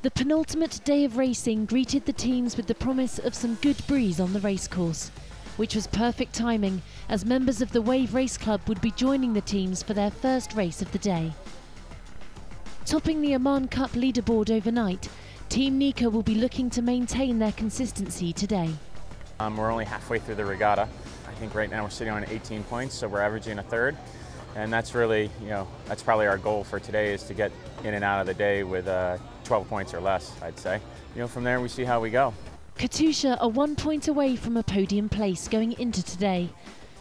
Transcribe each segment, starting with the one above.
The penultimate day of racing greeted the teams with the promise of some good breeze on the racecourse, which was perfect timing as members of the Wave Race Club would be joining the teams for their first race of the day. Topping the Oman Cup leaderboard overnight, Team Nika will be looking to maintain their consistency today. We're only halfway through the regatta. I think right now we're sitting on 18 points, so we're averaging a third. And that's really, that's probably our goal for today, is to get in and out of the day with 12 points or less, I'd say. From there we see how we go. Katusha are 1 point away from a podium place going into today,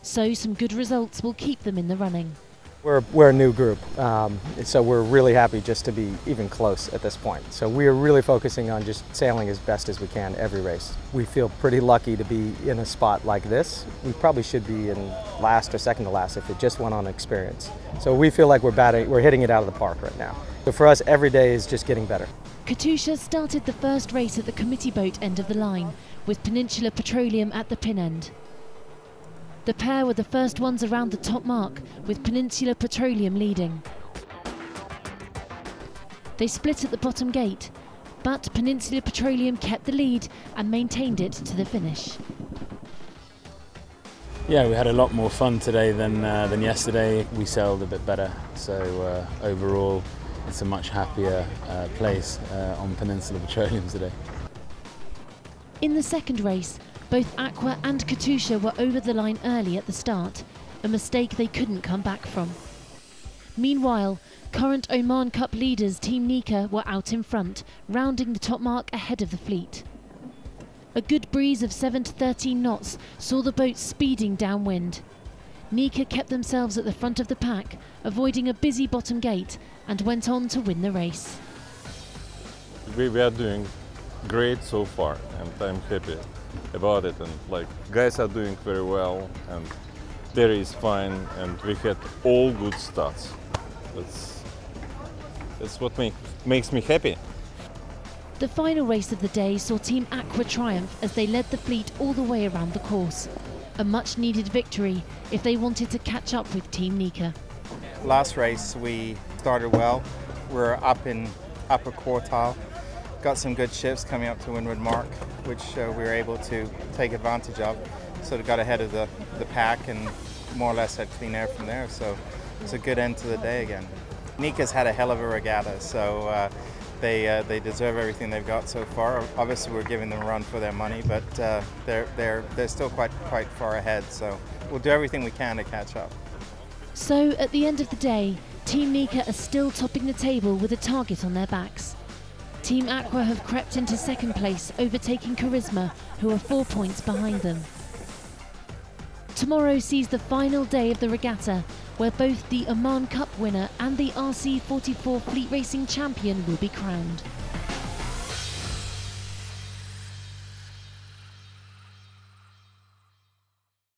so some good results will keep them in the running. We're a new group, so we're really happy just to be even close at this point. So we are really focusing on just sailing as best as we can every race. We feel pretty lucky to be in a spot like this. We probably should be in last or second to last if it just went on experience. So we feel like we're hitting it out of the park right now. So for us, every day is just getting better. Katusha started the first race at the committee boat end of the line, with Peninsula Petroleum at the pin end. The pair were the first ones around the top mark, with Peninsula Petroleum leading. They split at the bottom gate, but Peninsula Petroleum kept the lead and maintained it to the finish. Yeah, we had a lot more fun today than yesterday. We sailed a bit better, so overall it's a much happier place on Peninsula Petroleum today. In the second race, both Aqua and Katusha were over the line early at the start, a mistake they couldn't come back from. Meanwhile, current Oman Cup leaders Team Nika were out in front, rounding the top mark ahead of the fleet. A good breeze of 7 to 13 knots saw the boat speeding downwind. Nika kept themselves at the front of the pack, avoiding a busy bottom gate, and went on to win the race. We are doing great so far, and I'm happy about it. And guys are doing very well, and Terry is fine, and we had all good stats. That's what makes me happy. The final race of the day saw Team Aqua triumph as they led the fleet all the way around the course. A much needed victory if they wanted to catch up with Team Nika. Last race we started well. We're up in upper quartile. Got some good ships coming up to windward mark, which we were able to take advantage of. Sort of got ahead of the pack and more or less had clean air from there. So it's a good end to the day again. Nika's had a hell of a regatta, so they deserve everything they've got so far. Obviously we're giving them a run for their money, but they're still quite far ahead. So we'll do everything we can to catch up. So at the end of the day, Team Nika are still topping the table with a target on their backs. Team Aqua have crept into second place, overtaking Charisma, who are 4 points behind them. Tomorrow sees the final day of the regatta, where both the Oman Cup winner and the RC44 Fleet Racing champion will be crowned.